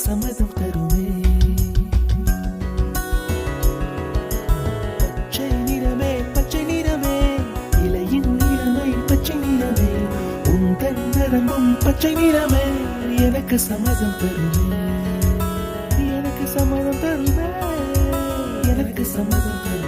சம்மதம் தருமே. பச்சை நிறமே பச்சை நிறமே, இலையின் நிறமை பச்சை நிறமே, உந்தன் நிறமும் பச்சை நிறமே, எனக்கு சம்மதம் தருமே, எனக்கு சம்மதம் தருமே, எனக்கு சம்மதம் தருமே.